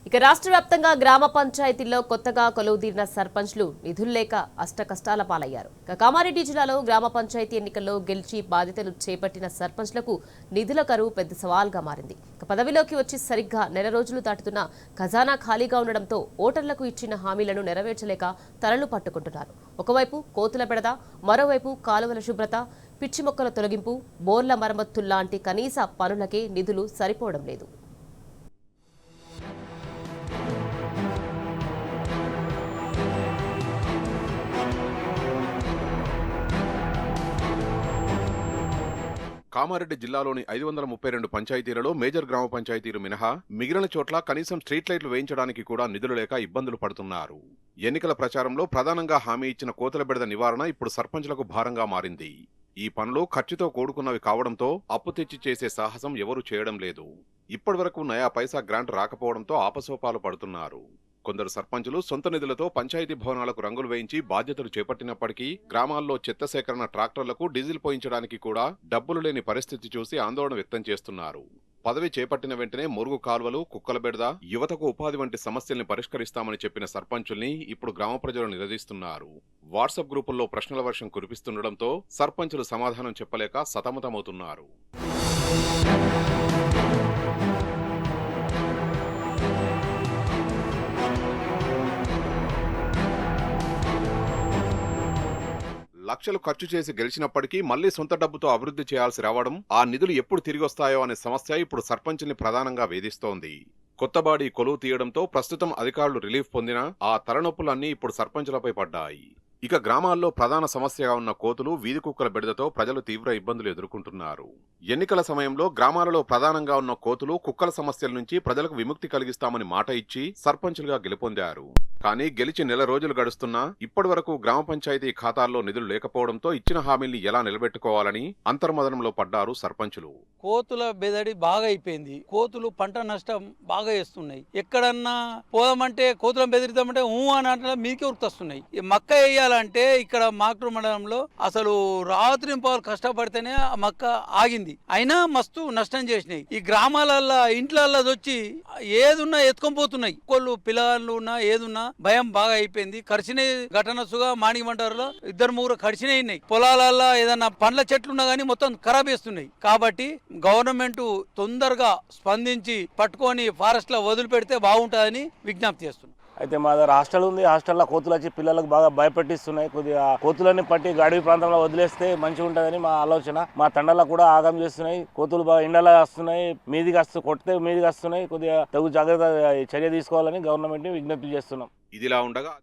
ఇక రాష్ట్ర వ్యాప్తంగా గ్రామ పంచాయతీల్లో కొత్తగా కొలువుదీరిన సర్పంచ్లు నిధులు లేక అష్టకష్టాల పాలయ్యారు. ఇక కామారెడ్డి జిల్లాలో గ్రామ పంచాయతీ ఎన్నికల్లో గెలిచి బాధ్యతలు చేపట్టిన సర్పంచ్లకు నిధుల కరువు పెద్ద సవాల్గా మారింది. ఇక పదవిలోకి వచ్చి సరిగ్గా నెల రోజులు దాటుతున్న ఖజానా ఖాళీగా ఉండడంతో ఓటర్లకు ఇచ్చిన హామీలను నెరవేర్చలేక తలలు పట్టుకుంటున్నారు. ఒకవైపు కోతుల బెడద, మరోవైపు కాలువల శుభ్రత, పిచ్చి మొక్కల తొలగింపు, బోర్ల మరమ్మతుల్లాంటి కనీస పనులకే నిధులు సరిపోవడం లేదు. కామారెడ్డి జిల్లాలోని 532 పంచాయతీలలో మేజర్ గ్రామ పంచాయతీలు మినహా మిగిలిన చోట్ల కనీసం స్ట్రీట్ లైట్లు వేయించడానికి కూడా నిధులు లేక ఇబ్బందులు పడుతున్నారు. ఎన్నికల ప్రచారంలో ప్రధానంగా హామీ ఇచ్చిన కోతల బెడద నివారణ ఇప్పుడు సర్పంచ్లకు భారంగా మారింది. ఈ పనులు ఖర్చుతో కూడుకున్నవి కావడంతో అప్పు తెచ్చి చేసే సాహసం ఎవరూ చేయడం లేదు. ఇప్పటివరకు నయా పైసా గ్రాంట్ రాకపోవడంతో ఆపసోపాలు పడుతున్నారు. కొందరు సర్పంచులు సొంత నిధులతో పంచాయతీ భవనాలకు రంగులు వేయించి బాధ్యతలు చేపట్టినప్పటికీ గ్రామాల్లో చెత్త సేకరణ ట్రాక్టర్లకు డీజిల్ పోయించడానికి కూడా డబ్బులు లేని పరిస్థితి చూసి ఆందోళన వ్యక్తం చేస్తున్నారు. పదవి చేపట్టిన వెంటనే మురుగు కాల్వలు, కుక్కల బెడద, యువతకు ఉపాధి వంటి సమస్యల్ని పరిష్కరిస్తామని చెప్పిన సర్పంచుల్ని ఇప్పుడు గ్రామ ప్రజలు నిలదీస్తున్నారు. వాట్సాప్ గ్రూపుల్లో ప్రశ్నల వర్షం కురిపిస్తుండటంతో సర్పంచులు సమాధానం చెప్పలేక సతమతమవుతున్నారు. లక్షలు ఖర్చు చేసి గెలిచినప్పటికీ మళ్లీ సొంత డబ్బుతో అభివృద్ధి చేయాల్సి రావడం, ఆ నిధులు ఎప్పుడు తిరిగొస్తాయో అనే సమస్య ఇప్పుడు సర్పంచ్ని ప్రధానంగా వేధిస్తోంది. కొత్త బాడీ కొలువు తీయడంతో ప్రస్తుతం అధికారులు రిలీఫ్ పొందినా ఆ తలనొప్పులన్నీ ఇప్పుడు సర్పంచులపై పడ్డాయి. ఇక గ్రామాల్లో ప్రధాన సమస్యగా ఉన్న కోతులు, వీధి కుక్కల బెడదతో ప్రజలు తీవ్ర ఇబ్బందులు ఎదుర్కొంటున్నారు. ఎన్నికల సమయంలో గ్రామాలలో ప్రధానంగా ఉన్న కోతులు, కుక్కల సమస్యల నుంచి ప్రజలకు విముక్తి కలిగిస్తామని మాట ఇచ్చి సర్పంచులుగా గెలుపొందారు. కానీ గెలిచి నెల రోజులు గడుస్తున్నా ఇప్పటి వరకు గ్రామ పంచాయతీ ఖాతాల్లో నిధులు లేకపోవడంతో ఇచ్చిన హామీల్ని ఎలా నిలబెట్టుకోవాలని అంతర్మదనంలో పడ్డారు సర్పంచులు. కోతుల బెదడి బాగా అయిపోయింది. కోతులు పంట నష్టం బాగా చేస్తున్నాయి. ఎక్కడన్నా పోదామంటే కోతులను బెదిరిద్దామంటే అని అంటే మీకే ఉరుకుతున్నాయి. ఈ మక్క వేయాలంటే ఇక్కడ మాక్టూర్ మండలంలో అసలు రాత్రి పాలు కష్టపడితేనే ఆ మక్క ఆగింది. అయినా మస్తు నష్టం చేసినాయి. ఈ గ్రామాలల్లో ఇంట్లల్లో వచ్చి ఏదున్నా ఎత్తుకొని పోతున్నాయి. కోళ్ళు పిల్లలు ఉన్నా ఏదున్నా భయం బాగా అయిపోయింది. కరిచినాయి ఘటనసుగా మాణిమంటారులో 2-3 కరిచినాయి. పొలాలల్లో ఏదన్నా పండ్ల చెట్లున్నా గానీ మొత్తం ఖరాబ్ చేస్తున్నాయి. కాబట్టి గవర్నమెంట్ తొందరగా స్పందించి పట్టుకొని ఫారెస్ట్ లో వదిలిపెడితే బాగుంటుందని విజ్ఞప్తి చేస్తున్నాం. అయితే మా దగ్గర హాస్టల్ ఉంది. హాస్టల్లో కోతులు వచ్చి పిల్లలకు బాగా భయపెట్టిస్తున్నాయి. కొద్దిగా కోతులన్నీ పట్టి అడవి ప్రాంతంలో వదిలేస్తే మంచిగా ఉంటుందని మా ఆలోచన. మా తండలకు కూడా ఆగం చేస్తున్నాయి. కోతులు బాగా ఎండలా వస్తున్నాయి, మీదికి కొడితే మీదికి వస్తున్నాయి. కొద్దిగా తగు జాగ్రత్త చర్య తీసుకోవాలని గవర్నమెంట్ ని విజ్ఞప్తి చేస్తున్నాం. ఇదిలా ఉండగా